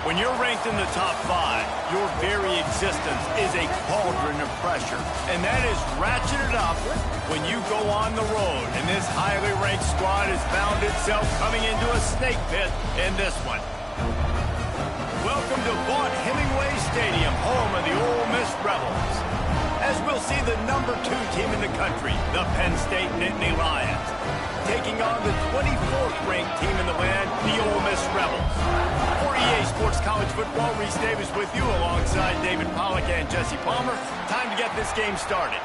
When you're ranked in the top 5, your very existence is a cauldron of pressure. And that is ratcheted up when you go on the road. And this highly ranked squad has found itself coming into a snake pit in this one. Welcome to Vaught Hemingway Stadium, home of the Ole Miss Rebels. As we'll see the number 2 team in the country, the Penn State Nittany Lions, taking on the 24th ranked team in the land, the Ole Miss Rebels. For EA Sports College Football, Reese Davis with you alongside David Pollack and Jesse Palmer. Time to get this game started.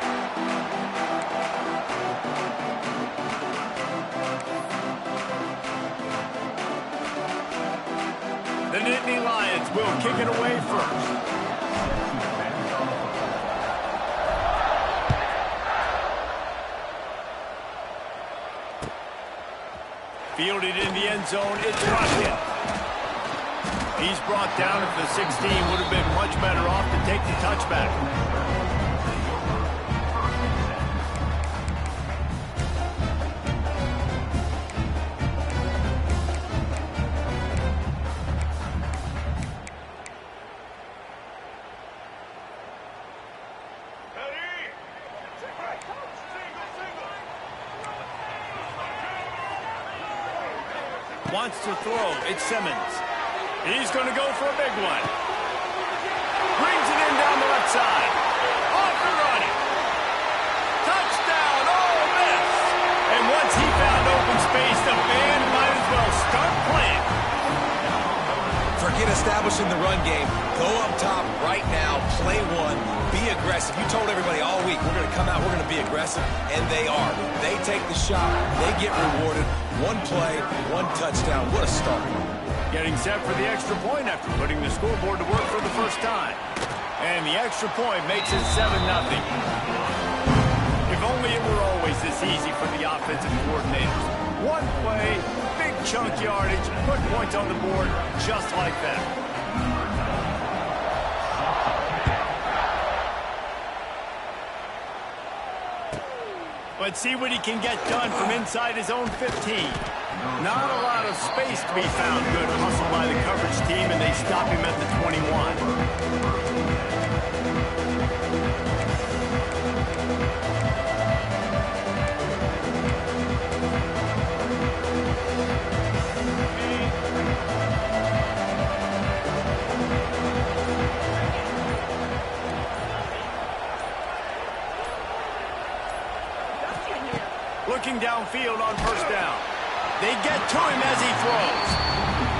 The Nittany Lions will kick it away first. Fielded in the end zone, it's Rushton. He's brought down at the 16, would have been much better off to take the touchback. Wants to throw. It's Simmons. He's going to go for a big one. Brings it in down the left side. Off and running. Touchdown, Ole Miss. And once he found open space, the band might as well start playing. Forget establishing the run game. Go up top right now. Play one. Be aggressive. You told everybody all week, we're going to come out, we're going to be aggressive, and they are. They take the shot. They get rewarded. One play, one touchdown. What a start. Getting set for the extra point after putting the scoreboard to work for the first time. And the extra point makes it 7-0. If only it were always this easy for the offensive coordinators. One play, big chunk yardage, put points on the board just like that. Let's see what he can get done from inside his own 15. Not a lot of space to be found. Good hustle by the coverage team, and they stop him at the 21. Looking downfield on first down. They get to him as he throws.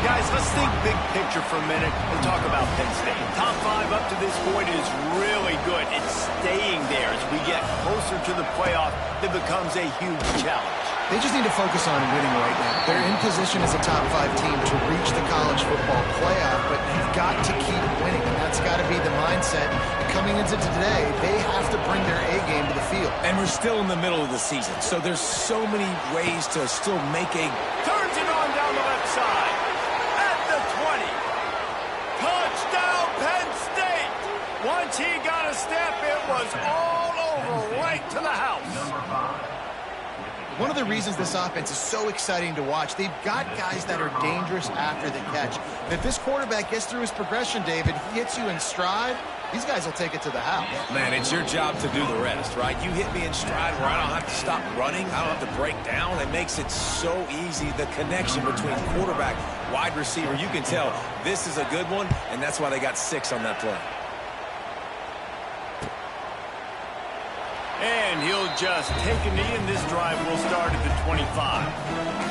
Guys, let's think big picture for a minute and talk about Penn State. Top 5 up to this point is really good. It's staying there. As we get closer to the playoff, it becomes a huge challenge. They just need to focus on winning right now. They're in position as a top 5 team to reach the college football playoff, but you've got to keep winning, and that's got to be the mindset. Coming into today, they have to bring their A game to the field. And we're still in the middle of the season, so there's so many ways to still make a... Turns it on down the left side. At the 20. Touchdown, Penn State. Once he got a step, it was all over right to the house. One of the reasons this offense is so exciting to watch, they've got guys that are dangerous after the catch. If this quarterback gets through his progression, David, he hits you in stride, these guys will take it to the house. Man, it's your job to do the rest, right? You hit me in stride where I don't have to stop running. I don't have to break down. It makes it so easy. The connection between quarterback, wide receiver, you can tell this is a good one, and that's why they got 6 on that play. And he'll just take a knee, and this drive will start at the 25.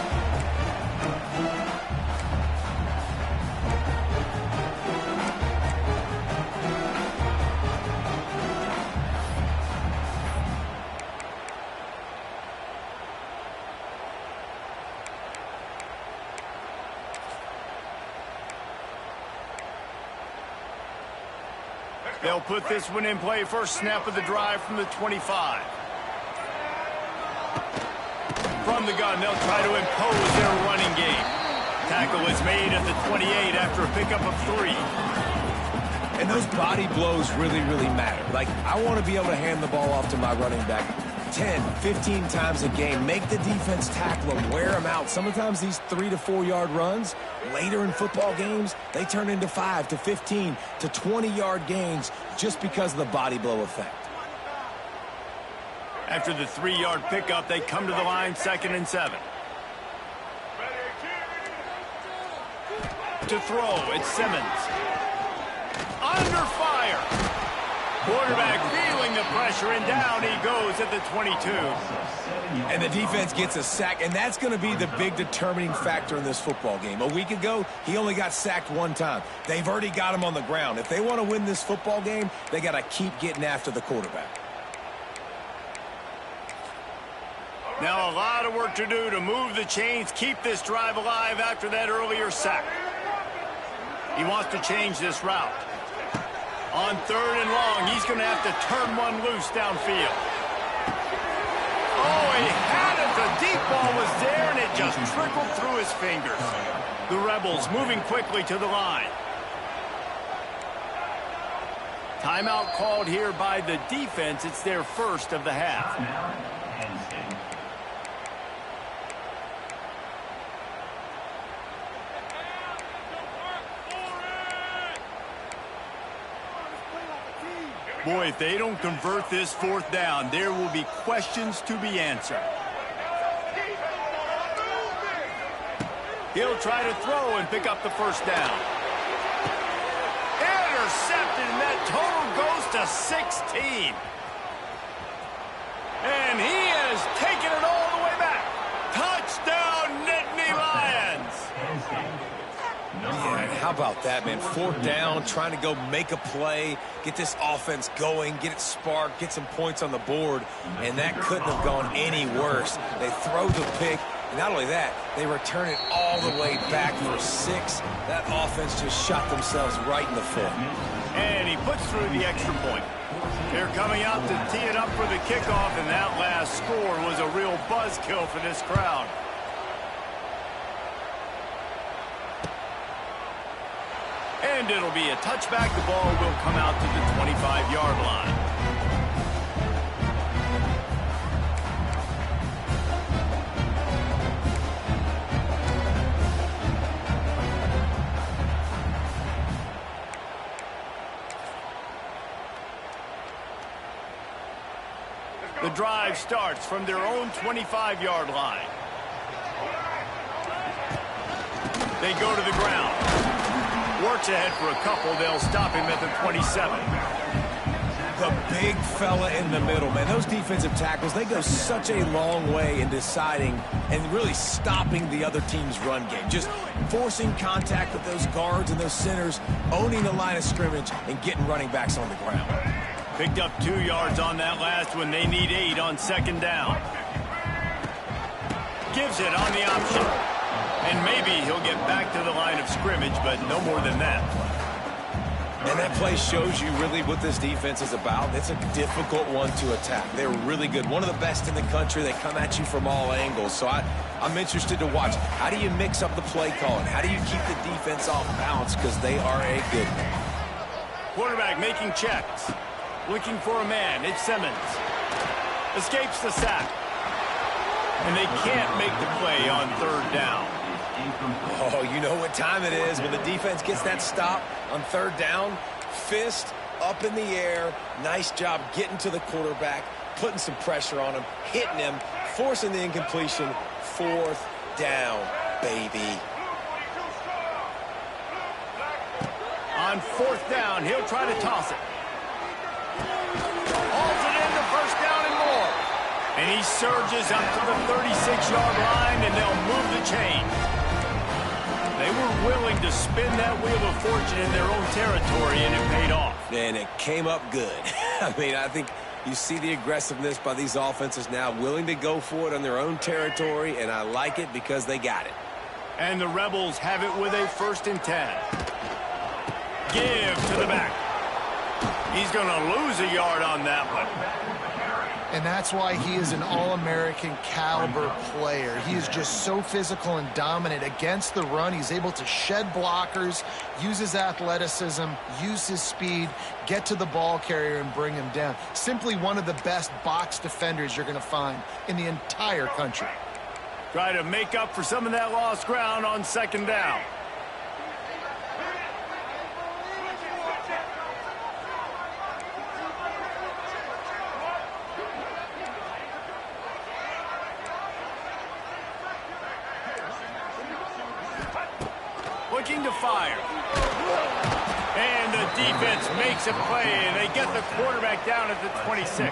They'll put this one in play. First snap of the drive from the 25. From the gun, they'll try to impose their running game. Tackle is made at the 28 after a pickup of 3. And those body blows really, really matter. Like, I want to be able to hand the ball off to my running back 10, 15 times a game. Make the defense tackle them, wear them out. Sometimes these 3 to 4 yard runs, later in football games, they turn into 5 to 15 to 20 yard gains just because of the body blow effect. After the 3-yard pickup, they come to the line, 2nd and 7. To throw, it's Simmons. Under fire. Quarterback feeling the pressure, and down he goes at the 22. And the defense gets a sack, and that's going to be the big determining factor in this football game. A week ago, he only got sacked 1 time. They've already got him on the ground. If they want to win this football game, they got to keep getting after the quarterback. Now a lot of work to do to move the chains, keep this drive alive after that earlier sack. He wants to change this route. On 3rd and long, he's going to have to turn one loose downfield. Oh, he had it. The deep ball was there, and it just trickled through his fingers. The Rebels moving quickly to the line. Timeout called here by the defense. It's their first of the half. Boy, if they don't convert this 4th down, there will be questions to be answered. He'll try to throw and pick up the 1st down. Intercepted, and that total goes to 16. And he has taken it all the way back. Touchdown, Nittany Lions. Yeah, how about that, man? 4th down, trying to go make a play, get this offense going, get it sparked, get some points on the board, and that couldn't have gone any worse. They throw the pick, and not only that, they return it all the way back for 6. That offense just shot themselves right in the foot. And he puts through the extra point. They're coming out to tee it up for the kickoff, and that last score was a real buzzkill for this crowd. And it'll be a touchback. The ball will come out to the 25-yard line. The drive starts from their own 25-yard line. They go to the ground. Works ahead for a couple. They'll stop him at the 27. The big fella in the middle, man. Those defensive tackles, they go such a long way in deciding and really stopping the other team's run game. Just forcing contact with those guards and those centers, owning the line of scrimmage, and getting running backs on the ground. Picked up 2 yards on that last one. They need 8 on 2nd down. Gives it on the option. And maybe he'll get back to the line of scrimmage, but no more than that. And that play shows you really what this defense is about. It's a difficult one to attack. They're really good. One of the best in the country. They come at you from all angles. So I'm interested to watch. How do you mix up the play calling? How do you keep the defense off balance? Because they are a good one. Quarterback making checks. Looking for a man. It's Simmons. Escapes the sack. And they can't make the play on 3rd down. Oh, you know what time it is when the defense gets that stop on 3rd down. Fist up in the air. Nice job getting to the quarterback, putting some pressure on him, hitting him, forcing the incompletion. 4th down, baby. On 4th down, he'll try to toss it. Hauls it into 1st down and more. And he surges up to the 36-yard line, and they'll move the chain. They were willing to spin that wheel of fortune in their own territory, and it paid off. And it came up good. I mean, I think you see the aggressiveness by these offenses now, willing to go for it on their own territory, and I like it because they got it. And the Rebels have it with a 1st and 10. Give to the back. He's going to lose a yard on that one. And that's why he is an All-American caliber player. He is just so physical and dominant against the run. He's able to shed blockers, use his athleticism, use his speed, get to the ball carrier and bring him down. Simply one of the best box defenders you're going to find in the entire country. Try to make up for some of that lost ground on second down. Looking to fire. And the defense makes a play, and they get the quarterback down at the 26.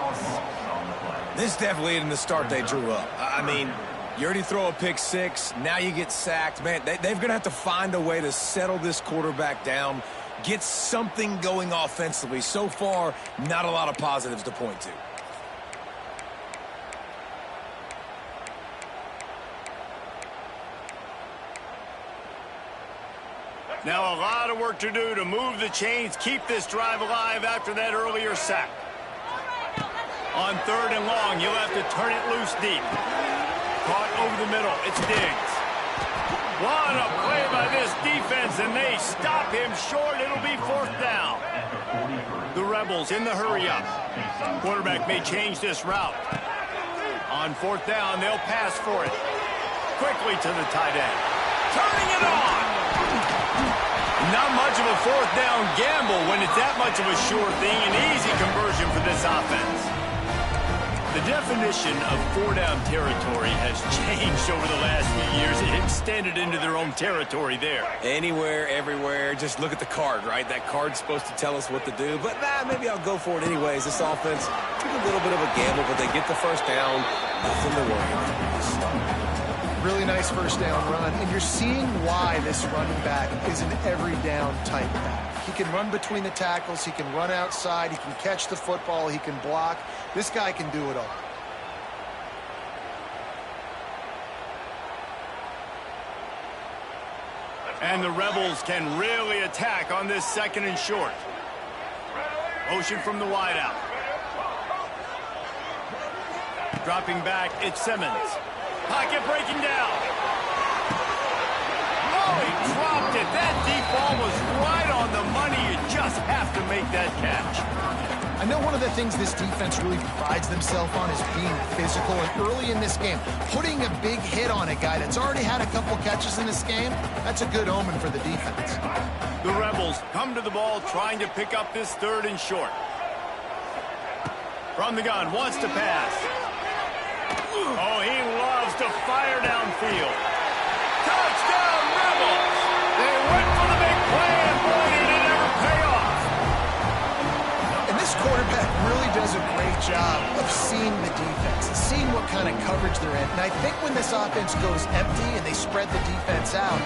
This definitely isn't the start they drew up. I mean, you already throw a pick six, now you get sacked. Man, they're going to have to find a way to settle this quarterback down, get something going offensively. So far, not a lot of positives to point to. Now a lot of work to do to move the chains, keep this drive alive after that earlier sack. On third and long, you'll have to turn it loose deep. Caught over the middle. It's Diggs. What a play by this defense, and they stop him short. It'll be fourth down. The Rebels in the hurry-up. Quarterback may change this route. On fourth down, they'll pass for it. Quickly to the tight end. Turning it on. Not much of a fourth down gamble when it's that much of a sure thing. An easy conversion for this offense. The definition of four-down territory has changed over the last few years. It extended into their own territory there. Anywhere, everywhere, just look at the card, right? That card's supposed to tell us what to do, but maybe I'll go for it anyways. This offense took a little bit of a gamble, but they get the first down. Nothing to worry about. Really nice first down run, and you're seeing why this running back is an every down type back. He can run between the tackles, he can run outside, he can catch the football, he can block. This guy can do it all. And the Rebels can really attack on this second and short. Motion from the wideout. Dropping back, it's Simmons. Pocket breaking down. Oh, he dropped it. That deep ball was right on the money. You just have to make that catch. I know one of the things this defense really prides themselves on is being physical, and early in this game, putting a big hit on a guy that's already had a couple catches in this game, that's a good omen for the defense. The Rebels come to the ball trying to pick up this third and short. From the gun, wants to pass. Oh, he loves to fire downfield. Touchdown, Rebels! They went for the big play, and boy, did it ever pay off. And this quarterback really does a great job of seeing the defense, seeing what kind of coverage they're in. And I think when this offense goes empty and they spread the defense out,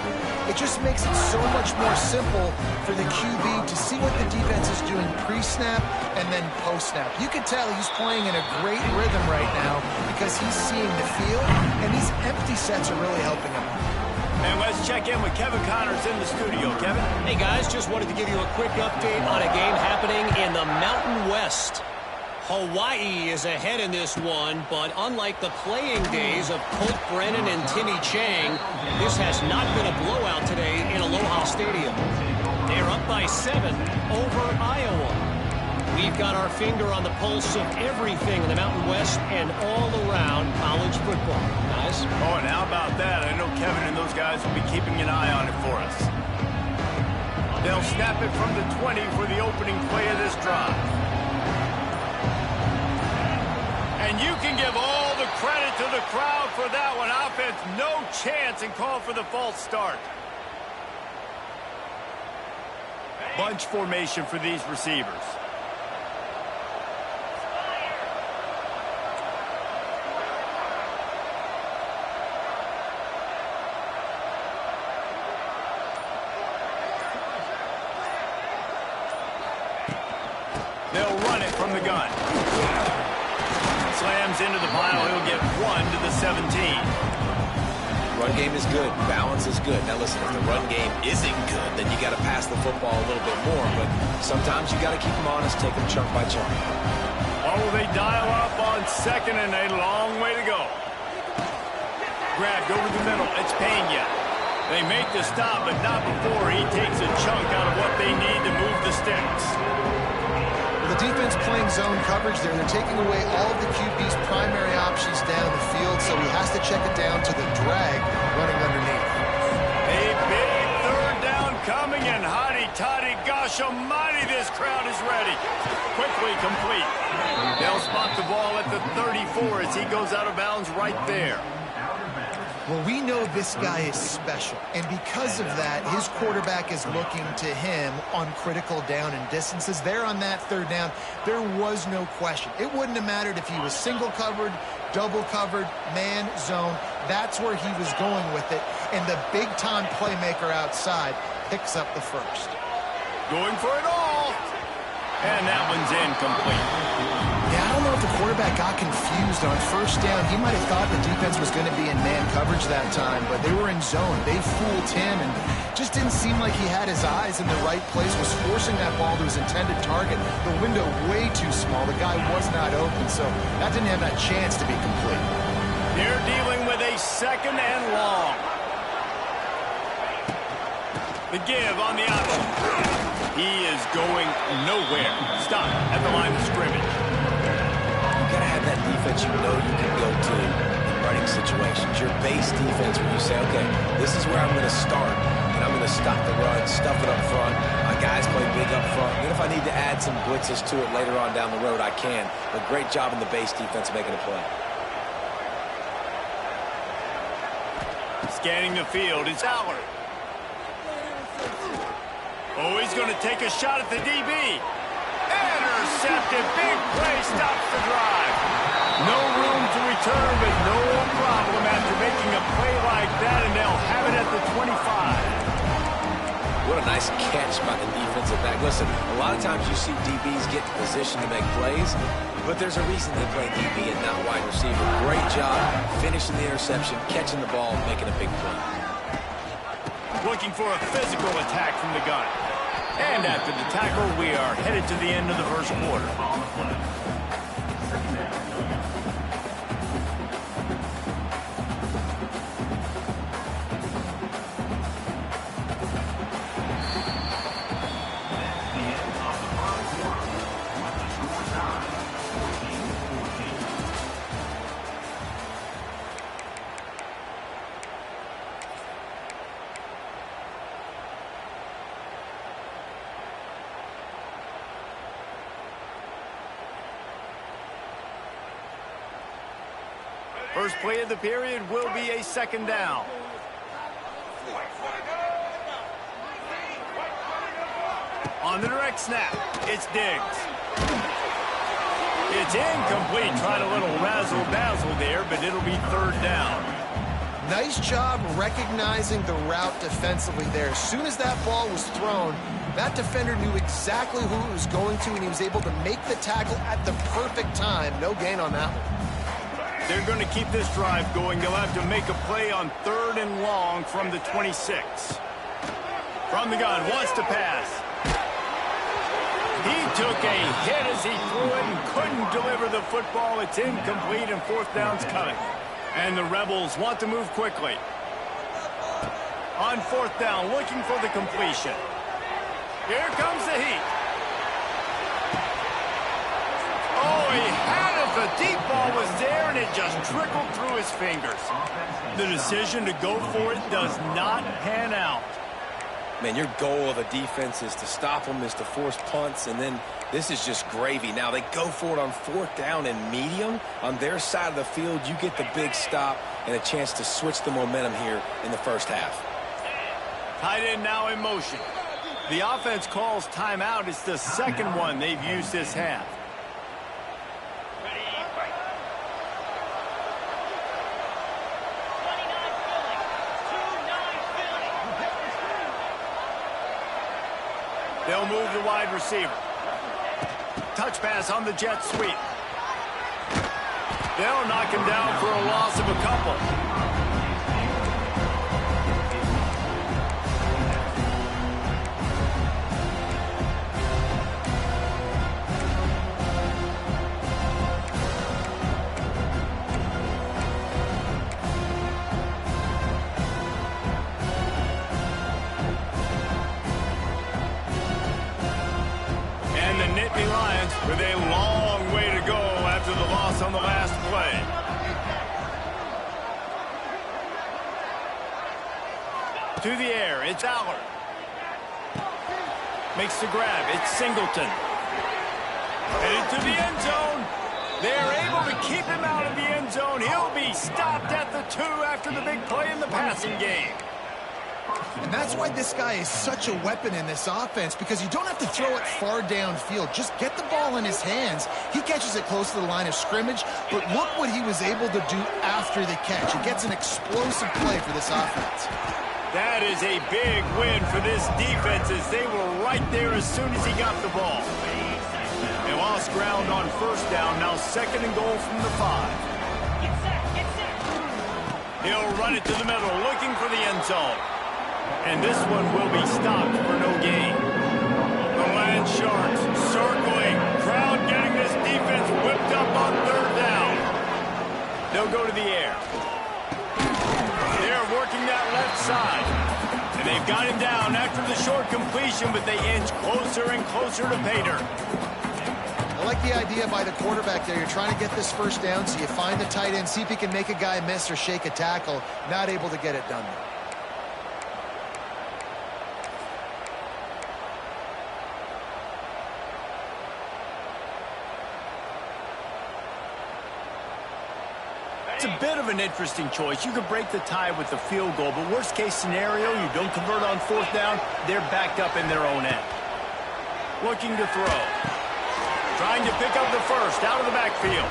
it just makes it so much more simple for the QB to see what the defense is doing pre-snap and then post-snap. You can tell he's playing in a great rhythm right now because he's seeing the field, and these empty sets are really helping him. And let's check in with Kevin Connors in the studio. Kevin? Hey, guys, just wanted to give you a quick update on a game happening in the Mountain West. Hawaii is ahead in this one, but unlike the playing days of Colt Brennan and Timmy Chang, this has not been a blowout today in Aloha Stadium. They're up by 7 over Iowa. We've got our finger on the pulse of everything in the Mountain West and all around college football. Guys? Oh, and how about that? I know Kevin and those guys will be keeping an eye on it for us. They'll snap it from the 20 for the opening play of this drive. And you can give all the credit to the crowd for that one. Offense, no chance, and call for the false start. Bunch formation for these receivers. They'll run it from the gun. Slams into the pile. He'll get 1 to the 17. Run game is good. Balance is good. Now listen, if the run game isn't good, then you got to pass the football a little bit more. But sometimes you got to keep them honest, take them chunk by chunk. will they dial up on second and a long way to go? Grabbed over the middle. It's Pena. They make the stop, but not before he takes a chunk out of what they need to move the sticks. Well, the defense playing zone coverage there. They're taking away all of the QB's primary options down the field, so he has to check it down to the drag running underneath. A big third down coming, and hotty-toddy, gosh almighty, this crowd is ready. Quickly complete. They'll spot the ball at the 34 as he goes out of bounds right there. Well, we know this guy is special, and because of that, his quarterback is looking to him on critical down and distances. There on that third down, there was no question. It wouldn't have mattered if he was single covered, double covered, man, zone. That's where he was going with it, and the big-time playmaker outside picks up the first. Going for it all, and that one's incomplete. Yeah, I don't know if the quarterback got confused on first down. He might have thought the defense was going to be in man coverage that time, but they were in zone. They fooled him and just didn't seem like he had his eyes in the right place, was forcing that ball to his intended target. The window way too small. The guy was not open, so that didn't have that chance to be complete. They're dealing with a second and long. The give on the option. He is going nowhere. Stop at the line of scrimmage. You got to have that defense you know you can go to in running situations. Your base defense where you say, okay, this is where I'm going to start, and I'm going to stop the run, stuff it up front. My guys play big up front. Then if I need to add some blitzes to it later on down the road, I can. But great job in the base defense making a play. Scanning the field, it's Aller. Oh, he's going to take a shot at the DB. Intercepted. Big play stops the drive. No room to return, but no problem after making a play like that, and they'll have it at the 25. What a nice catch by the defensive back. Listen, a lot of times you see DBs get in position to make plays, but there's a reason they play DB and not wide receiver. Great job finishing the interception, catching the ball, making a big play. Looking for a physical attack from the gun. And after the tackle, we are headed to the end of the first quarter. First play of the period will be a second down. On the direct snap, it's Diggs. It's incomplete. Tried a little razzle-dazzle there, but it'll be third down. Nice job recognizing the route defensively there. As soon as that ball was thrown, that defender knew exactly who it was going to, and he was able to make the tackle at the perfect time. No gain on that one. They're going to keep this drive going. They'll have to make a play on third and long from the 26. From the gun, wants to pass. He took a hit as he threw it and couldn't deliver the football. It's incomplete, and fourth down's coming. And the Rebels want to move quickly. On fourth down, looking for the completion. Here comes the heat. Oh, he had it. The deep ball was there, and it just trickled through his fingers. The decision to go for it does not pan out. Man, your goal of a defense is to stop them, is to force punts, and then this is just gravy. Now, they go for it on fourth down and medium. On their side of the field, you get the big stop and a chance to switch the momentum here in the first half. Tight end now in motion. The offense calls timeout. It's the second one they've used this half. They'll move the wide receiver. Touch pass on the jet sweep. They'll knock him down for a loss of a couple. with a long way to go after the loss on the last play. To the air, it's Allard. Makes the grab, it's Singleton. Headed to the end zone. They're able to keep him out of the end zone. He'll be stopped at the 2 after the big play in the passing game. And that's why this guy is such a weapon in this offense, because you don't have to throw it far downfield. Just get the ball in his hands. He catches it close to the line of scrimmage, but look what he was able to do after the catch. He gets an explosive play for this offense. That is a big win for this defense, as they were right there as soon as he got the ball. They lost ground on first down, now 2nd and goal from the 5. He'll run it to the middle, looking for the end zone. And this one will be stopped for no gain. The Land Sharks circling. Crowd getting this defense whipped up on 3rd down. They'll go to the air. They're working that left side. And they've got him down after the short completion, but they inch closer and closer to pay dirt. I like the idea by the quarterback there. You're trying to get this first down, so you find the tight end, see if he can make a guy miss or shake a tackle. Not able to get it done there. It's a bit of an interesting choice. You could break the tie with the field goal, but worst case scenario, you don't convert on 4th down, they're backed up in their own end. Looking to throw. Trying to pick up the first out of the backfield.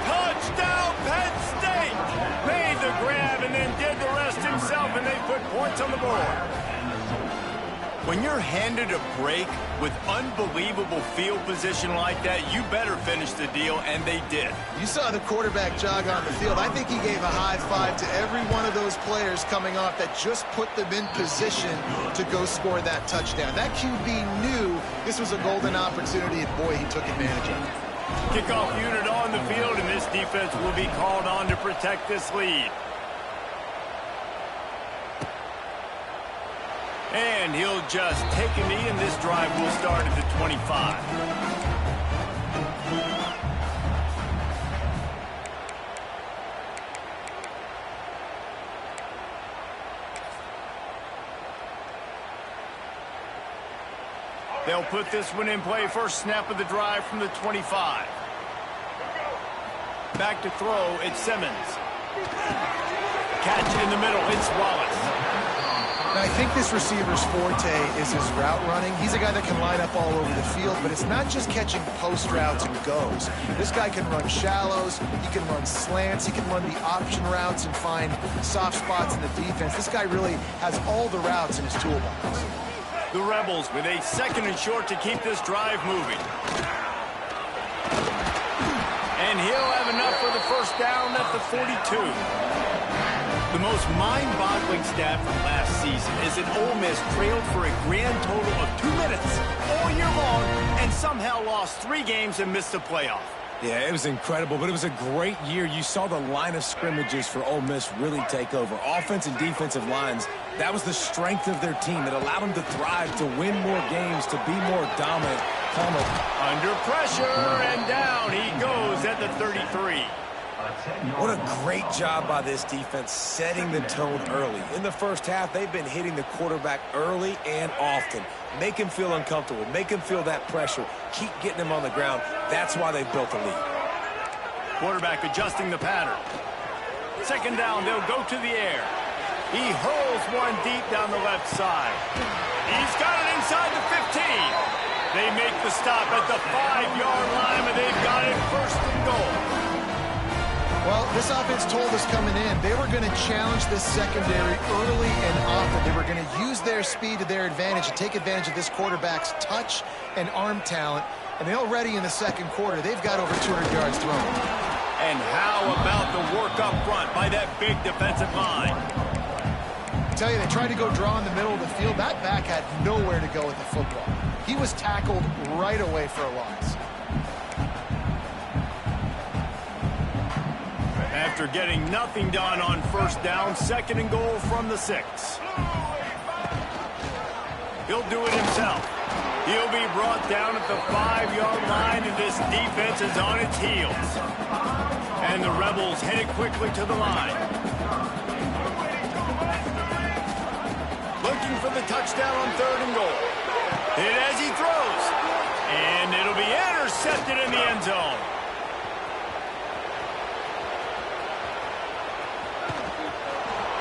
Touchdown, Penn State! Made the grab and then did the rest himself, and they put points on the board. When you're handed a break with unbelievable field position like that, you better finish the deal, and they did. You saw the quarterback jog on the field. I think he gave a high five to every one of those players coming off that just put them in position to go score that touchdown. That QB knew this was a golden opportunity, and boy, he took advantage of it. Kickoff unit on the field, and this defense will be called on to protect this lead. And he'll just take a knee, and this drive will start at the 25. They'll put this one in play. First snap of the drive from the 25. Back to throw, it's Simmons. Catch in the middle, it's Wallace. Now, I think this receiver's forte is his route running. He's a guy that can line up all over the field, but it's not just catching post routes and goes. This guy can run shallows, he can run slants, he can run the option routes and find soft spots in the defense. This guy really has all the routes in his toolbox. The Rebels with a 2nd and short to keep this drive moving. And he'll have enough for the first down at the 42. The most mind-boggling stat from last season is that Ole Miss trailed for a grand total of 2 minutes all year long and somehow lost 3 games and missed the playoff. Yeah, it was incredible, but it was a great year. You saw the line of scrimmages for Ole Miss really take over. Offense and defensive lines, that was the strength of their team. It allowed them to thrive, to win more games, to be more dominant. Under pressure, and down he goes at the 33. What a great job by this defense setting the tone early. In the first half, they've been hitting the quarterback early and often. Make him feel uncomfortable. Make him feel that pressure. Keep getting him on the ground. That's why they've built a lead. Quarterback adjusting the pattern. 2nd down, they'll go to the air. He hurls one deep down the left side. He's got it inside the 15. They make the stop at the 5-yard line, and they've got it 1st and goal. Well, this offense told us coming in they were going to challenge this secondary early and often. They were going to use their speed to their advantage and take advantage of this quarterback's touch and arm talent. And already in the 2nd quarter, they've got over 200 yards thrown. And how about the work up front by that big defensive line? I tell you, they tried to go draw in the middle of the field. That back had nowhere to go with the football. He was tackled right away for a loss. After getting nothing done on 1st down, 2nd and goal from the 6. He'll do it himself. He'll be brought down at the 5-yard line, and this defense is on its heels. And the Rebels headed quickly to the line. Looking for the touchdown on 3rd and goal. Hit as he throws. And it'll be intercepted in the end zone.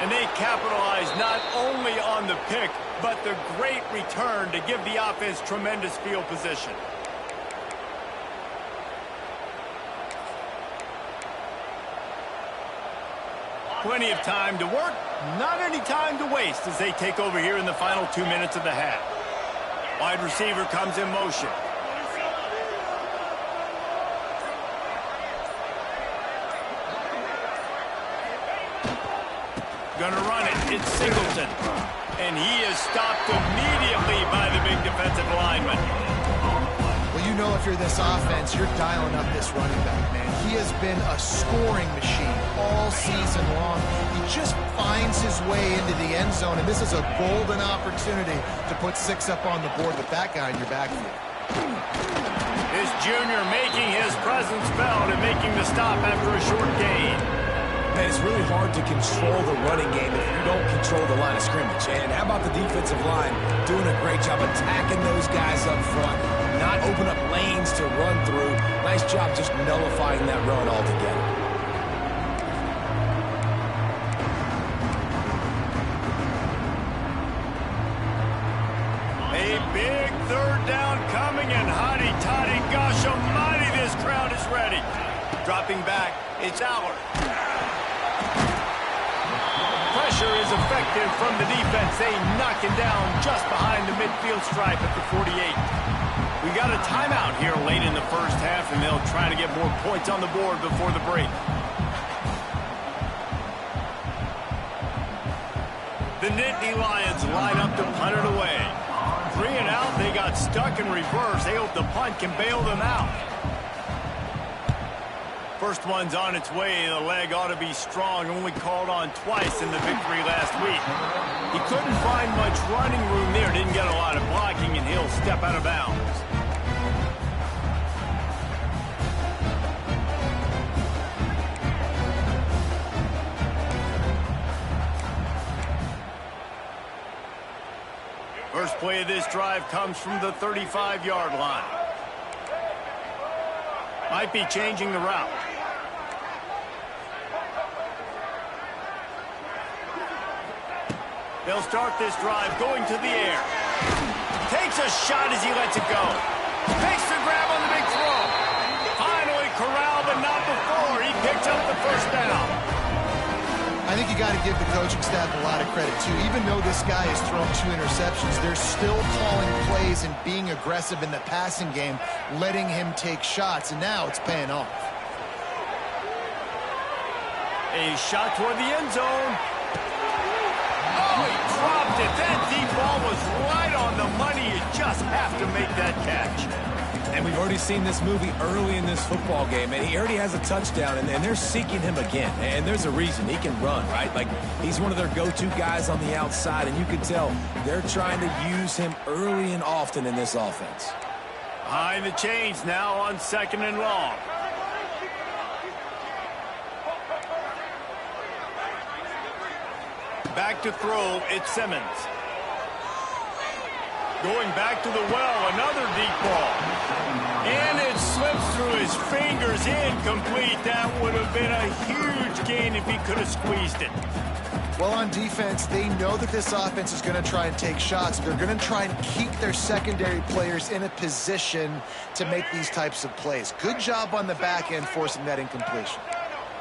And they capitalize not only on the pick, but the great return to give the offense tremendous field position. Plenty of time to work, not any time to waste as they take over here in the final 2 minutes of the half. Wide receiver comes in motion. Gonna run it. It's Singleton. And he is stopped immediately by the big defensive lineman. Well, you know if you're this offense, you're dialing up this running back, man. He has been a scoring machine all season long. He just finds his way into the end zone, and this is a golden opportunity to put 6 up on the board with that guy in your backfield. This junior making his presence felt and making the stop after a short gain. Man, it's really hard to control the running game if you don't control the line of scrimmage. And how about the defensive line doing a great job attacking those guys up front, not open up lanes to run through. Nice job just nullifying that run altogether. A big 3rd down coming, and hotty-toddy, gosh almighty, this crowd is ready. Dropping back, it's Allard. Pressure is effective from the defense. They knock him down just behind the midfield stripe at the 48. We got a timeout here late in the first half, and they'll try to get more points on the board before the break. The Nittany Lions line up to punt it away. 3 and out, they got stuck in reverse. They hope the punt can bail them out. First one's on its way. The leg ought to be strong. Only called on twice in the victory last week. He couldn't find much running room there. Didn't get a lot of blocking, and he'll step out of bounds. First play of this drive comes from the 35-yard line. Might be changing the route. They'll start this drive going to the air. Takes a shot as he lets it go. Makes the grab on the big throw. Finally corralled, but not before. He picks up the first down. I think you got to give the coaching staff a lot of credit, too. Even though this guy has thrown 2 interceptions, they're still calling plays and being aggressive in the passing game, letting him take shots, and now it's paying off. A shot toward the end zone. Oh, he dropped it. That deep ball was right on the money. You just have to make that catch. And we've already seen this movie early in this football game, and he already has a touchdown, and they're seeking him again. And there's a reason. He can run, right? Like, he's one of their go-to guys on the outside, and you can tell they're trying to use him early and often in this offense. Behind the chains now on 2nd and long. Back to throw, it's Simmons. Going back to the well, another deep ball. And it slips through his fingers, incomplete. That would have been a huge gain if he could have squeezed it. Well, on defense, they know that this offense is going to try and take shots. They're going to try and keep their secondary players in a position to make these types of plays. Good job on the back end forcing that incompletion.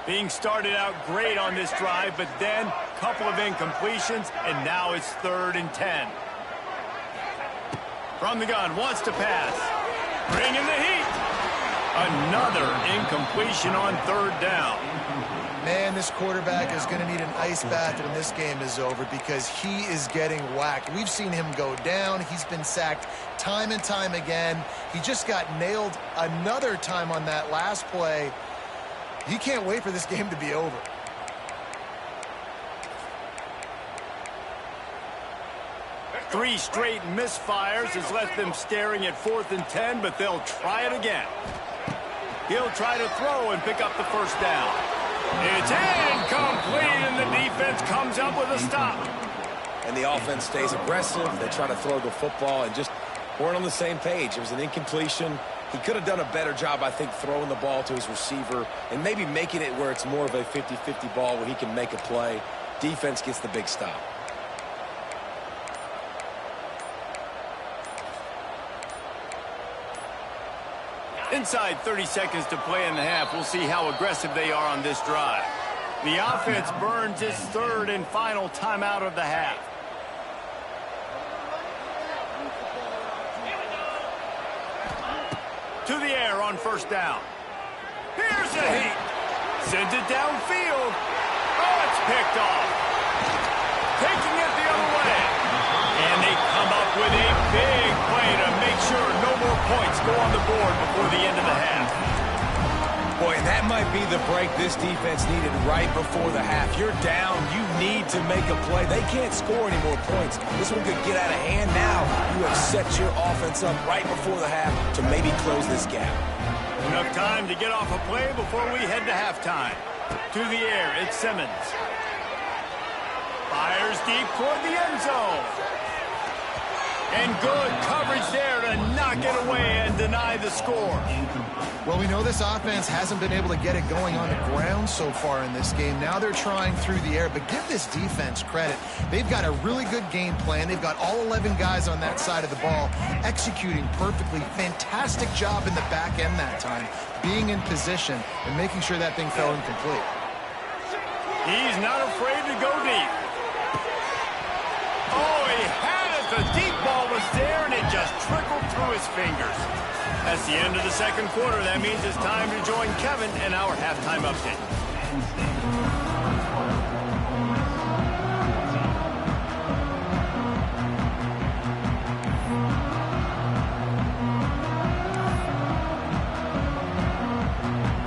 Being started out great on this drive, but then a couple of incompletions, and now it's 3rd and 10. From the gun, wants to pass. Bring in the heat. Another incompletion on 3rd down. Man, this quarterback is going to need an ice bath when this game is over because he is getting whacked. We've seen him go down. He's been sacked time and time again. He just got nailed another time on that last play. He can't wait for this game to be over. 3 straight misfires has left them staring at 4th and 10, but they'll try it again. He'll try to throw and pick up the first down. It's incomplete, and the defense comes up with a stop. And the offense stays aggressive. They try to throw the football and just weren't on the same page. It was an incompletion. He could have done a better job, I think, throwing the ball to his receiver and maybe making it where it's more of a 50-50 ball where he can make a play. Defense gets the big stop. Inside 30 seconds to play in the half. We'll see how aggressive they are on this drive. The offense burns its 3rd and final timeout of the half. To the air on first down. Here's a heat. Sends it downfield. Oh, it's picked off. Taking it the other way. And they come up with a big play to make sure no more points go on the board before the end of the half. Boy, and that might be the break this defense needed right before the half. You're down. You need to make a play. They can't score any more points. This one could get out of hand now. You have set your offense up right before the half to maybe close this gap. Enough time to get off a play before we head to halftime. To the air, it's Simmons. Fires deep toward the end zone. And good coverage there to knock it away and deny the score. Well, we know this offense hasn't been able to get it going on the ground so far in this game. Now they're trying through the air, but give this defense credit. They've got a really good game plan. They've got all 11 guys on that side of the ball executing perfectly. Fantastic job in the back end that time, being in position and making sure that thing fell incomplete. He's not afraid to go deep. Oh, he had it. The deep ball was there, and it just trickled through his fingers. That's the end of the second quarter. That means it's time to join Kevin in our halftime update.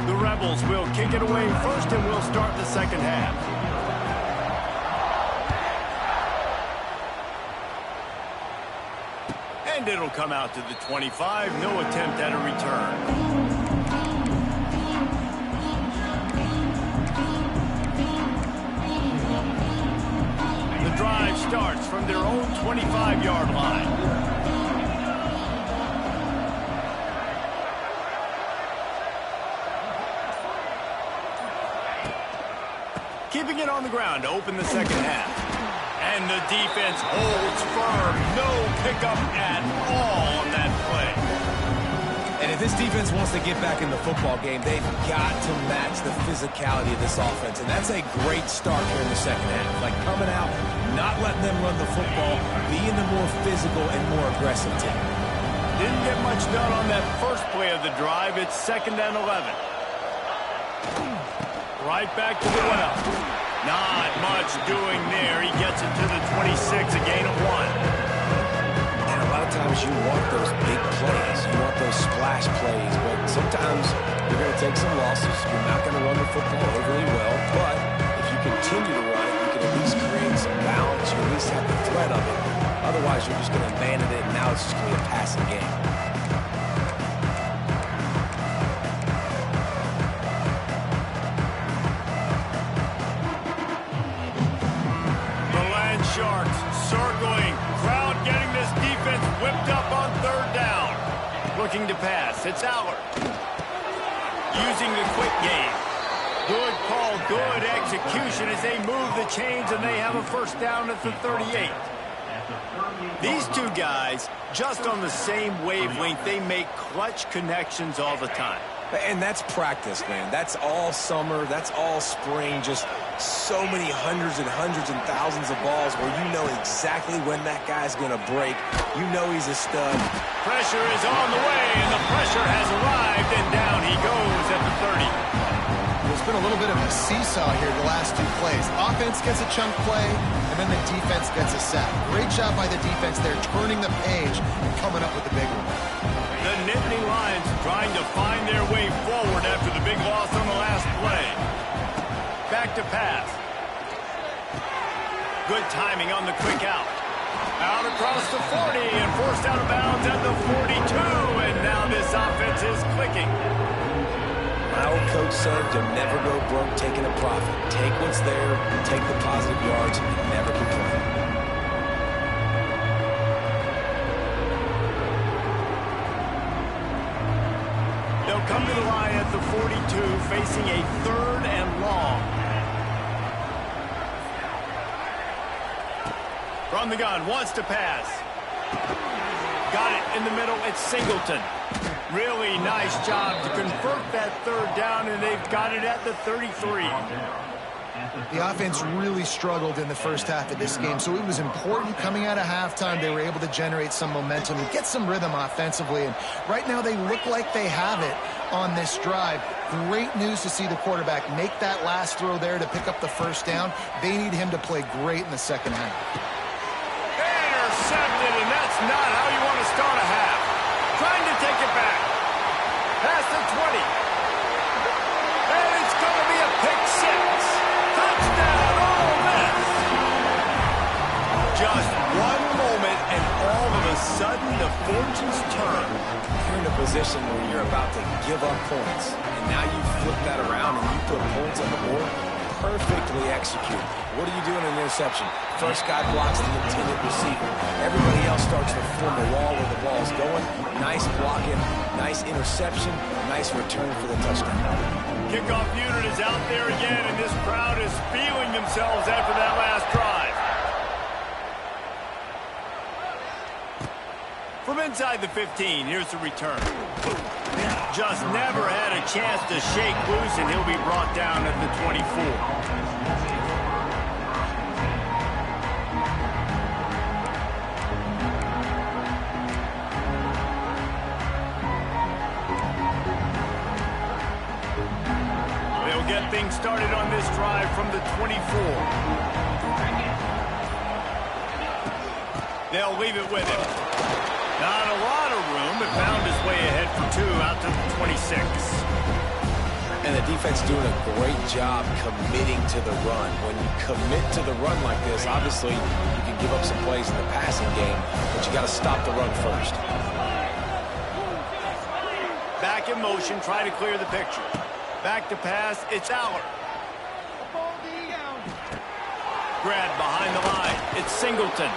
The Rebels will kick it away first, and we'll start the second half. And it'll come out to the 25. No attempt at a return. The drive starts from their own 25-yard line. Keeping it on the ground to open the second half. And the defense holds firm. No pickup at all on that play. And if this defense wants to get back in the football game, they've got to match the physicality of this offense. And that's a great start here in the second half. Like coming out, not letting them run the football, being the more physical and more aggressive team. Didn't get much done on that first play of the drive. It's 2nd and 11. Right back to the well. Not much doing there. He gets it to the 26, a gain of 1. And a lot of times you want those big plays. You want those splash plays. But sometimes you're going to take some losses. You're not going to run the football overly well. But if you continue to run it, you can at least create some balance. You at least have the threat of it. Otherwise, you're just going to abandon it, and now it's just going to be a passing game. Sharks circling. Crowd getting this defense whipped up on 3rd down. Looking to pass. It's Allard. Using the quick game. Good call, good execution as they move the chains, and they have a first down at the 38. These two guys, just on the same wavelength, they make clutch connections all the time. And that's practice, man. That's all summer. That's all spring. Just so many hundreds and thousands of balls where you know exactly when that guy's going to break. You know he's a stud. Pressure is on the way, and the pressure has arrived, and down he goes at the 30. There's been a little bit of a seesaw here the last 2 plays. Offense gets a chunk play, and then the defense gets a sack. Great job by the defense there, turning the page and coming up with the big one. The Nittany Lions trying to find their way forward after the big loss on the last play. Back to pass. Good timing on the quick out. Out across the 40 and forced out of bounds at the 42. And now this offense is clicking. My old coach said you'll never go broke taking a profit. Take what's there, take the positive yards, and never complain. They'll come to the line at the 42, facing a 3rd and long. From the gun, wants to pass. Got it in the middle, it's Singleton. Really nice job to convert that 3rd down, and they've got it at the 33. The offense really struggled in the first half of this game, so it was important coming out of halftime. They were able to generate some momentum and get some rhythm offensively, and right now they look like they have it on this drive. Great news to see the quarterback make that last throw there to pick up the 1st down. They need him to play great in the second half. Intercepted, and that's not how you want to start a half. Trying to take it back. Past the 20. And it's going to be a pick 6. Touchdown, Ole Miss. Just one moment, and all of a sudden, the fortunes turn. You're in a position where you're about to give up points, and now you flip that around and you put points on the board. Perfectly executed. What do you do in an interception? First guy blocks the intended receiver. Everybody else starts to form a wall where the ball's going. Nice blocking, nice interception, nice return for the touchdown. Kickoff unit is out there again, and this crowd is feeling themselves after that last drive. From inside the 15, here's the return. Just never had a chance to shake loose, and he'll be brought down at the 24. They'll get things started on this drive from the 24. They'll leave it with him. Not a lot of room, but found his way ahead for 2 out to the 26. And the defense doing a great job committing to the run. When you commit to the run like this, obviously you can give up some plays in the passing game, but you got to stop the run first. Back in motion, try to clear the picture. Back to pass, it's Aller. Grab behind the line, it's Singleton.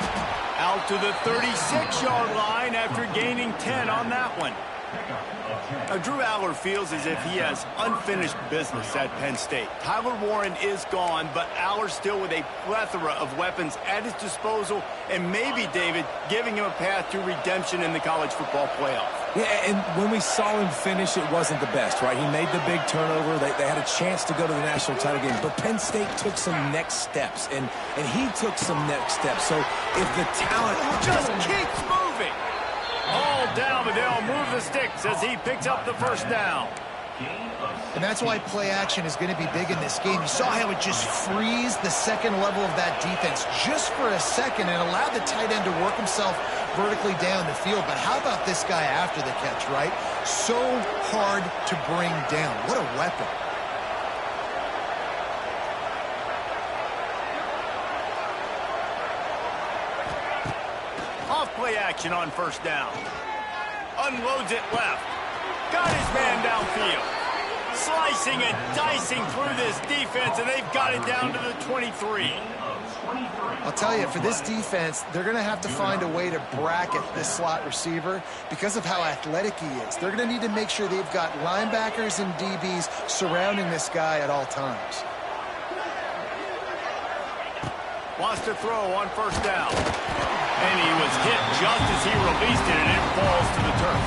Out to the 36-yard line after gaining 10 on that one. Drew Aller feels as if he has unfinished business at Penn State. Tyler Warren is gone, but Aller still with a plethora of weapons at his disposal, and maybe, David, giving him a path to redemption in the college football playoff. Yeah, and when we saw him finish, it wasn't the best, right? He made the big turnover. They had a chance to go to the national title game, but Penn State took some next steps, and he took some next steps. So if the talent just keeps moving. All down, but they'll move the sticks as he picks up the 1st down. And that's why play action is going to be big in this game. You saw how it just frees the second level of that defense just for a second and allowed the tight end to work himself vertically down the field. But how about this guy after the catch, right? So hard to bring down. What a weapon. Off play action on 1st down. Unloads it left. Got his man downfield. Slicing and dicing through this defense, and they've got it down to the 23. I'll tell you, for this defense, they're going to have to find a way to bracket this slot receiver because of how athletic he is. They're going to need to make sure they've got linebackers and DBs surrounding this guy at all times. Wants to throw on 1st down. And he was hit just as he released it, and it falls to the turf.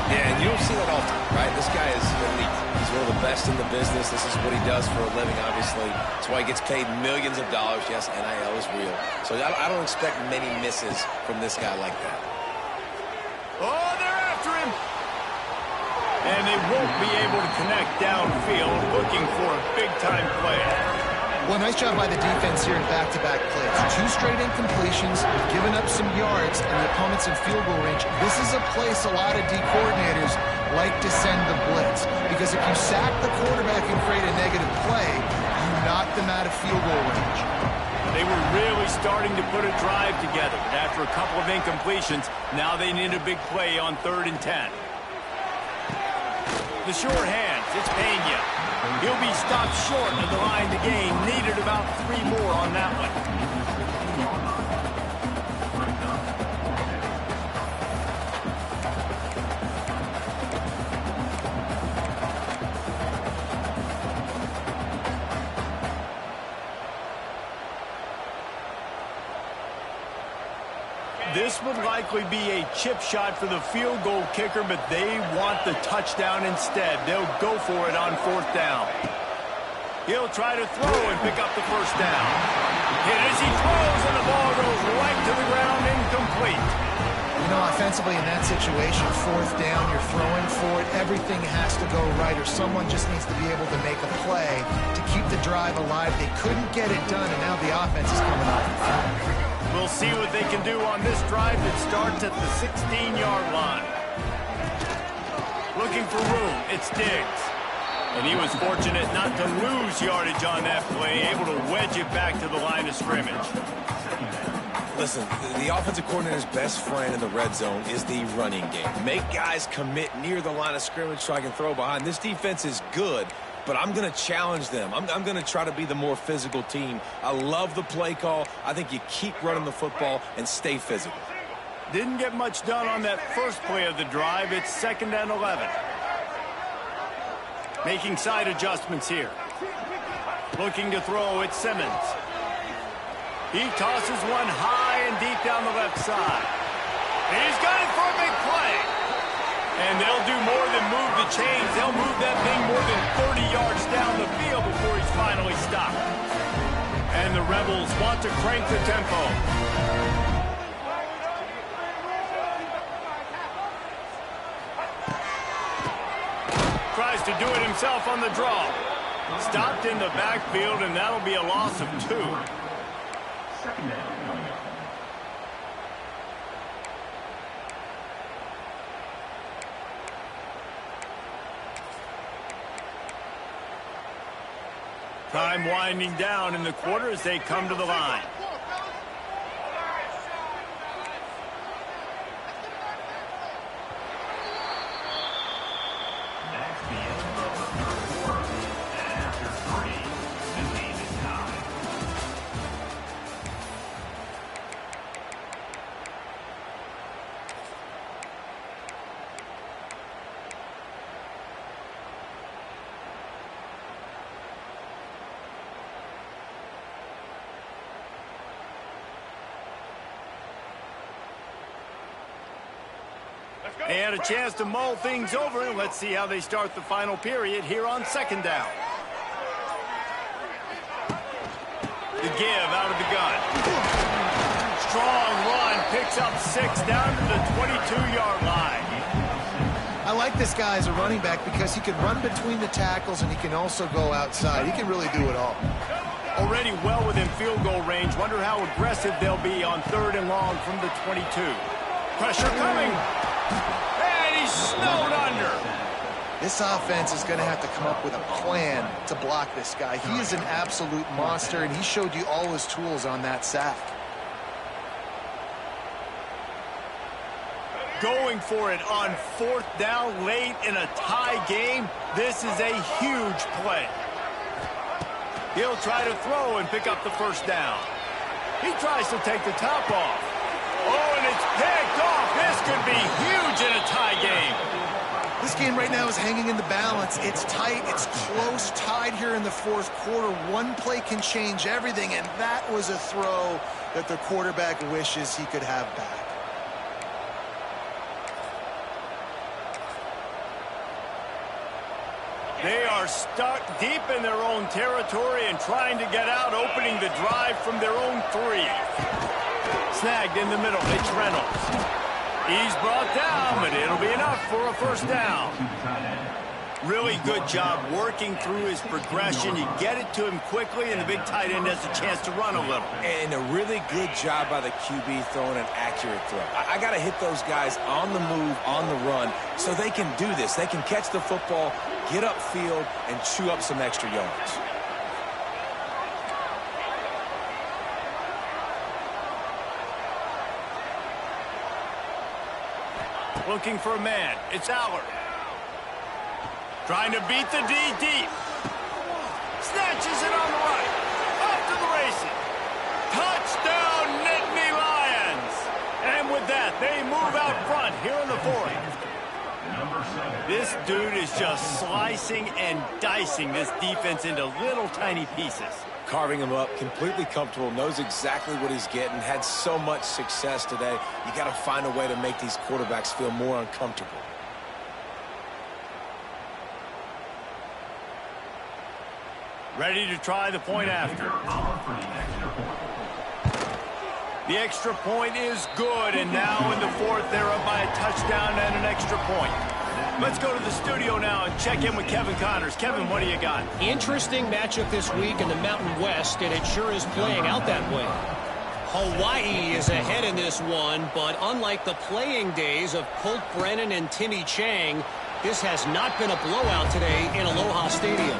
Yeah, and you don't see that often, right? This guy is elite. He's one of the best in the business. This is what he does for a living, obviously. That's why he gets paid millions of dollars. Yes, NIL is real. So I don't expect many misses from this guy like that. Oh, they're after him. And they won't be able to connect downfield, looking for a big-time play. Well, nice job by the defense here in back-to-back plays. 2 straight incompletions, giving up some yards, and the opponent's in field goal range. This is a place a lot of D coordinators like to send the blitz, because if you sack the quarterback and create a negative play, you knock them out of field goal range. They were really starting to put a drive together. But after a couple of incompletions, now they need a big play on 3rd and 10. The sure hands, it's Pena. He'll be stopped short of the line to gain. Needed about 3 more on that one. This would likely be a chip shot for the field goal kicker, but they want the touchdown instead. They'll go for it on 4th down. He'll try to throw and pick up the 1st down. Hit as he throws, and the ball goes right to the ground, incomplete. You know, offensively in that situation, 4th down, you're throwing for it. Everything has to go right, or someone just needs to be able to make a play to keep the drive alive. They couldn't get it done, and now the offense is coming up. We'll see what they can do on this drive that starts at the 16-yard line. Looking for room, it's Diggs. And he was fortunate not to lose yardage on that play, able to wedge it back to the line of scrimmage. Listen, the offensive coordinator's best friend in the red zone is the running game. Make guys commit near the line of scrimmage so I can throw behind. This defense is good, but I'm going to challenge them. I'm going to try to be the more physical team. I love the play call. I think you keep running the football and stay physical. Didn't get much done on that first play of the drive. It's 2nd and 11. Making side adjustments here. Looking to throw, it's Simmons. He tosses one high and deep down the left side. He's got it for a big play. And they'll do more than move the chains. They'll move that thing more than 30 yards down the field before he's finally stopped. And the Rebels want to crank the tempo. Tries to do it himself on the draw. Stopped in the backfield, and that'll be a loss of 2. Time winding down in the quarter as they come to the line. They had a chance to mull things over. Let's see how they start the final period here on 2nd down. The give out of the gun. Strong run, picks up 6 down to the 22-yard line. I like this guy as a running back because he can run between the tackles and he can also go outside. He can really do it all. Already well within field goal range. Wonder how aggressive they'll be on 3rd and long from the 22. Pressure coming. And he's snowed under. This offense is going to have to come up with a plan to block this guy. He is an absolute monster, and he showed you all his tools on that sack. Going for it on 4th down late in a tie game. This is a huge play. He'll try to throw and pick up the 1st down. He tries to take the top off. Oh, and it's picked off. This could be huge in a tie game. This game right now is hanging in the balance. It's tight. It's close, tied here in the 4th quarter. One play can change everything, and that was a throw that the quarterback wishes he could have back. They are stuck deep in their own territory and trying to get out, opening the drive from their own 3. Snagged in the middle, it's Reynolds. He's brought down, but it'll be enough for a 1st down. Really good job working through his progression. You get it to him quickly, and the big tight end has a chance to run a little. And a really good job by the QB throwing an accurate throw. I got to hit those guys on the move, on the run, so they can do this. They can catch the football, get upfield, and chew up some extra yards. Looking for a man. It's Allard. Trying to beat the D deep. Snatches it on the right. Off to the races. Touchdown, Nittany Lions. And with that, they move out front here in the fourth. This dude is just slicing and dicing this defense into little tiny pieces. Carving him up, completely comfortable, knows exactly what he's getting, had so much success today. You got to find a way to make these quarterbacks feel more uncomfortable. Ready to try the point after. The extra point is good, and now in the fourth, they're up by a touchdown and an extra point. Let's go to the studio now and check in with Kevin Connors. Kevin, what do you got? Interesting matchup this week in the Mountain West, and it sure is playing out that way. Hawaii is ahead in this one, but unlike the playing days of Colt Brennan and Timmy Chang, this has not been a blowout today in Aloha Stadium.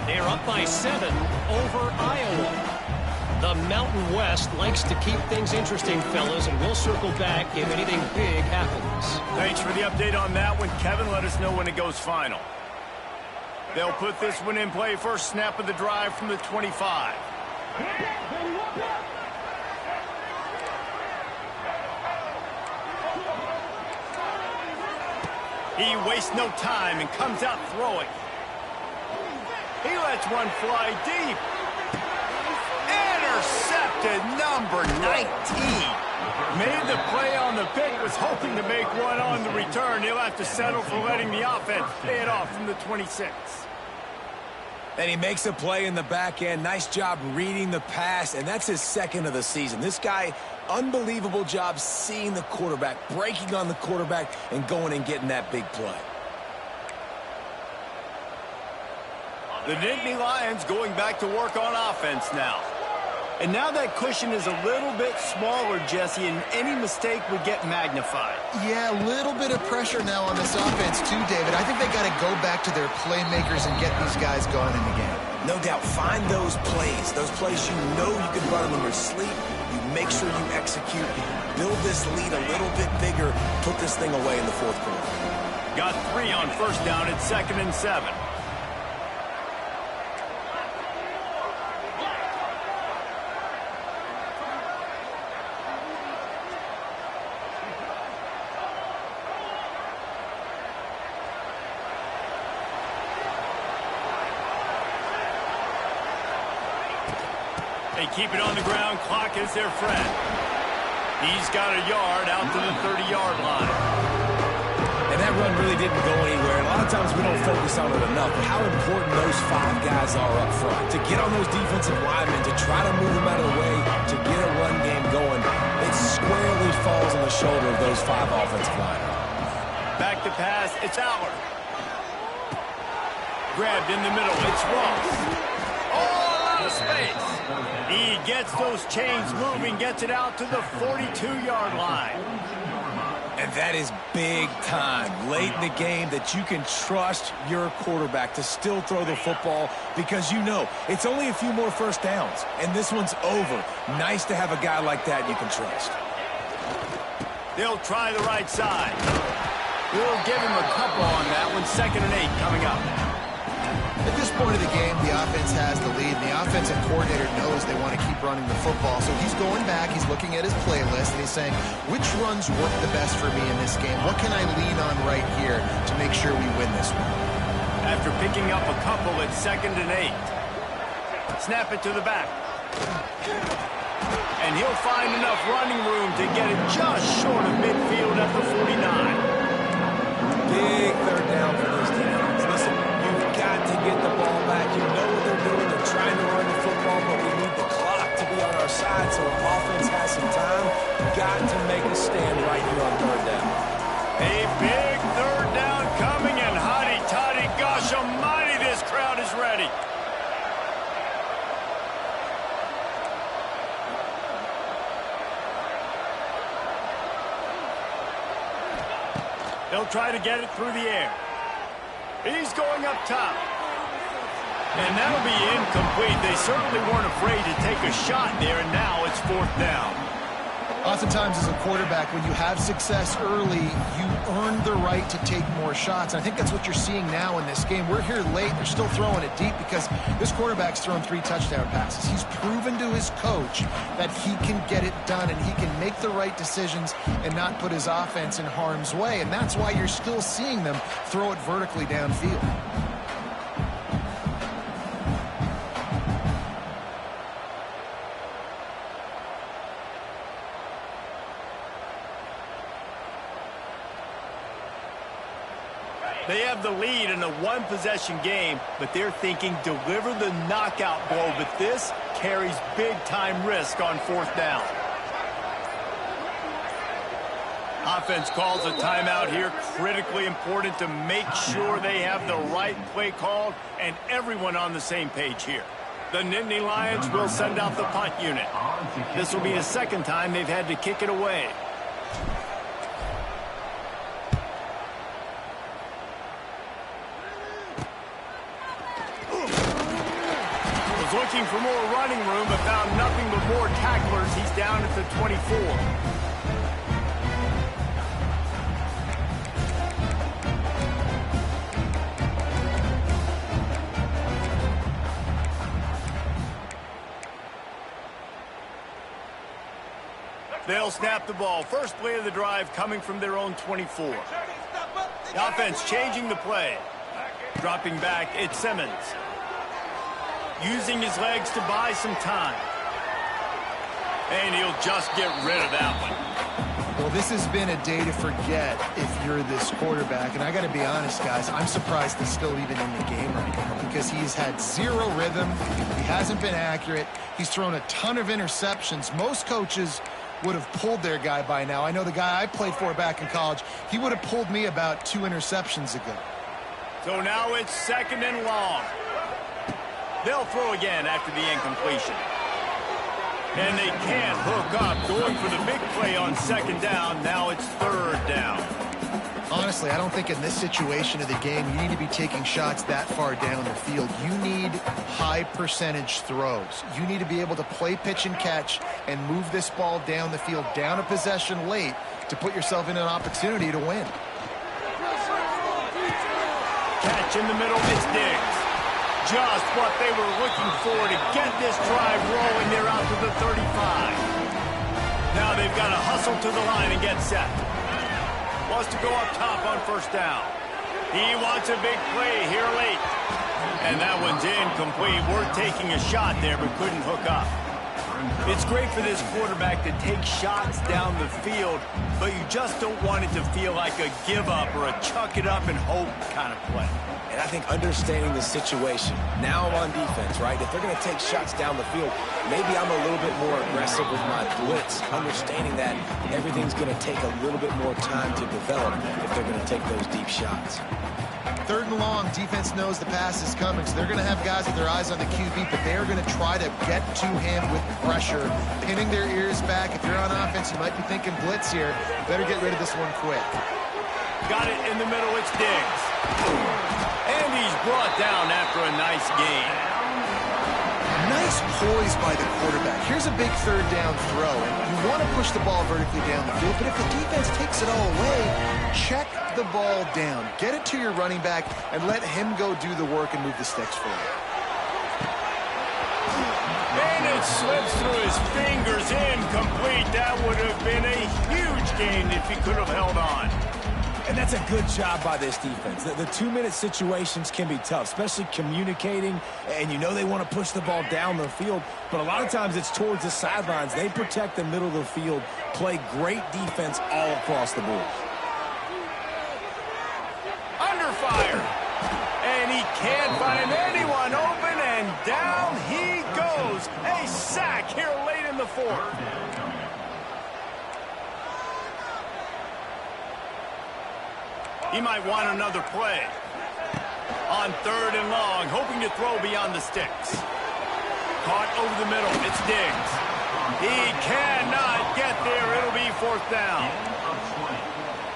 They are up by 7 over Iowa. The Mountain West likes to keep things interesting, fellas, and we'll circle back if anything big happens. Thanks for the update on that one, Kevin. Let us know when it goes final. They'll put this one in play. First snap of the drive from the 25. He wastes no time and comes out throwing. He lets one fly deep. Intercepted, number 19. Made the play on the pick, was hoping to make one on the return. He'll have to settle for letting the offense pay it off from the 26. And he makes a play in the back end. Nice job reading the pass, and that's his second of the season. This guy, unbelievable job seeing the quarterback, breaking on the quarterback, and going and getting that big play. The Nittany Lions going back to work on offense now. And now that cushion is a little bit smaller, Jesse, and any mistake would get magnified. Yeah, a little bit of pressure now on this offense too, David. I think they got to go back to their playmakers and get these guys going in the game. No doubt, find those plays you know you can run in your sleep. You make sure you execute, build this lead a little bit bigger, put this thing away in the fourth quarter. Got 3 on first down at 2nd and 7. They keep it on the ground. Clock is their friend. He's got a yard out to the 30-yard line. And that run really didn't go anywhere. A lot of times we don't focus on it enough, but how important those 5 guys are up front. To get on those defensive linemen, to try to move them out of the way, to get a run game going, it squarely falls on the shoulder of those 5 offensive linemen. Back to pass. It's Allard. Grabbed in the middle. It's Ross. All out of space. He gets those chains moving, gets it out to the 42-yard line. And that is big time, late in the game, that you can trust your quarterback to still throw the football because you know it's only a few more first downs, and this one's over. Nice to have a guy like that you can trust. They'll try the right side. We'll give him a couple on that one. 2nd and 8 coming up. At this point of the game, the offense has the lead, and the offensive coordinator knows they want to keep running the football. So he's going back, he's looking at his playlist, and he's saying, which runs work the best for me in this game? What can I lean on right here to make sure we win this one? After picking up a couple at 2nd and 8. Snap it to the back. And he'll find enough running room to get it just short of midfield at the 49. Big third down for those defense. Listen, you've got to get the ball back. You know what they're doing. They're trying to run the football, but we need the clock to be on our side so our offense has some time. Got to make a stand right here on 3rd down. A big 3rd down coming, and hotty-toddy, gosh almighty, this crowd is ready. They'll try to get it through the air. He's going up top. And that'll be incomplete. They certainly weren't afraid to take a shot there, and now it's 4th down. Oftentimes as a quarterback, when you have success early, you earn the right to take more shots. And I think that's what you're seeing now in this game. We're here late. They're still throwing it deep because this quarterback's thrown 3 touchdown passes. He's proven to his coach that he can get it done and he can make the right decisions and not put his offense in harm's way. And that's why you're still seeing them throw it vertically downfield. They have the lead in a one-possession game, but they're thinking deliver the knockout blow, but this carries big-time risk on 4th down. Offense calls a timeout here, critically important to make sure they have the right play called and everyone on the same page here. The Nittany Lions will send out the punt unit. This will be the 2nd time they've had to kick it away. Looking for more running room, but found nothing but more tacklers. He's down at the 24. They'll snap the ball. First play of the drive coming from their own 24. The offense changing the play. Dropping back, it's Simmons. Using his legs to buy some time. And he'll just get rid of that one. Well, this has been a day to forget if you're this quarterback. And I got to be honest, guys, I'm surprised he's still even in the game right now because he's had 0 rhythm. He hasn't been accurate. He's thrown a ton of interceptions. Most coaches would have pulled their guy by now. I know the guy I played for back in college, he would have pulled me about 2 interceptions ago. So now it's 2nd and long. They'll throw again after the incompletion. And they can't hook up. Going for the big play on 2nd down. Now it's 3rd down. Honestly, I don't think in this situation of the game you need to be taking shots that far down the field. You need high percentage throws. You need to be able to play pitch and catch and move this ball down the field, down a possession late to put yourself in an opportunity to win. Catch in the middle. It's Diggs. Just what they were looking for to get this drive rolling. They're out to the 35. Now they've got to hustle to the line and get set. Wants to go up top on 1st down. He wants a big play here late. And that one's incomplete. We're taking a shot there, but couldn't hook up. It's great for this quarterback to take shots down the field, but you just don't want it to feel like a give up or a chuck it up and hope kind of play. And I think understanding the situation, now I'm on defense, right? If they're going to take shots down the field, maybe I'm a little bit more aggressive with my blitz, understanding that everything's going to take a little bit more time to develop if they're going to take those deep shots. 3rd and long, defense knows the pass is coming, so they're going to have guys with their eyes on the QB, but they're going to try to get to him with pressure, pinning their ears back. If you're on offense, you might be thinking blitz here. Better get rid of this one quick. Got it in the middle, it's Diggs. And he's brought down after a nice gain. Nice poise by the quarterback. Here's a big 3rd down throw. And you want to push the ball vertically down the field, but if the defense takes it all away, check the ball down. Get it to your running back and let him go do the work and move the sticks for you. And it slips through his fingers, incomplete. That would have been a huge gain if he could have held on. And that's a good job by this defense. The 2-minute situations can be tough, especially communicating, and you know they want to push the ball down the field, but a lot of times it's towards the sidelines. They protect the middle of the field, play great defense all across the board. Under fire. And he can't find anyone open, and down he goes. A sack here late in the 4th. He might want another play. On 3rd and long, hoping to throw beyond the sticks. Caught over the middle. It's Diggs. He cannot get there. It'll be 4th down.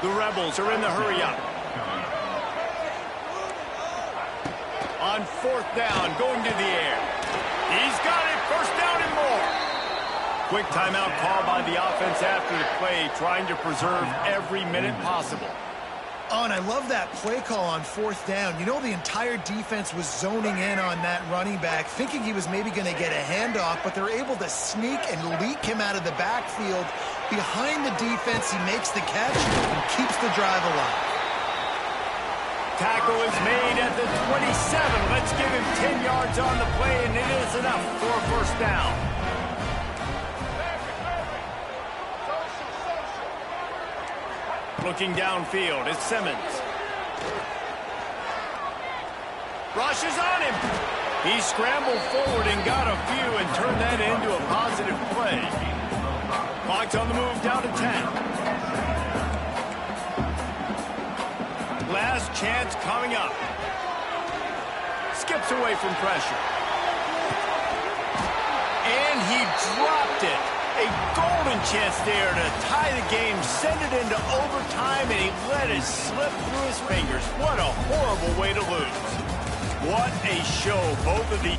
The Rebels are in the hurry-up. On 4th down, going to the air. He's got it. 1st down and more. Quick timeout call by the offense after the play, trying to preserve every minute possible. Oh, and I love that play call on 4th down. You know, the entire defense was zoning in on that running back, thinking he was maybe going to get a handoff, but they're able to sneak and leak him out of the backfield. Behind the defense, he makes the catch and keeps the drive alive. Tackle is made at the 27. Let's give him 10 yards on the play, and it is enough for a first down. Looking downfield, it's Simmons. Rush is on him. He scrambled forward and got a few and turned that into a positive play. Clock's on the move down to 10. Last chance coming up. Skips away from pressure. And he dropped it. A golden chance there to tie the game, send it into overtime, and he let it slip through his fingers. What a horrible way to lose. What a show both of these...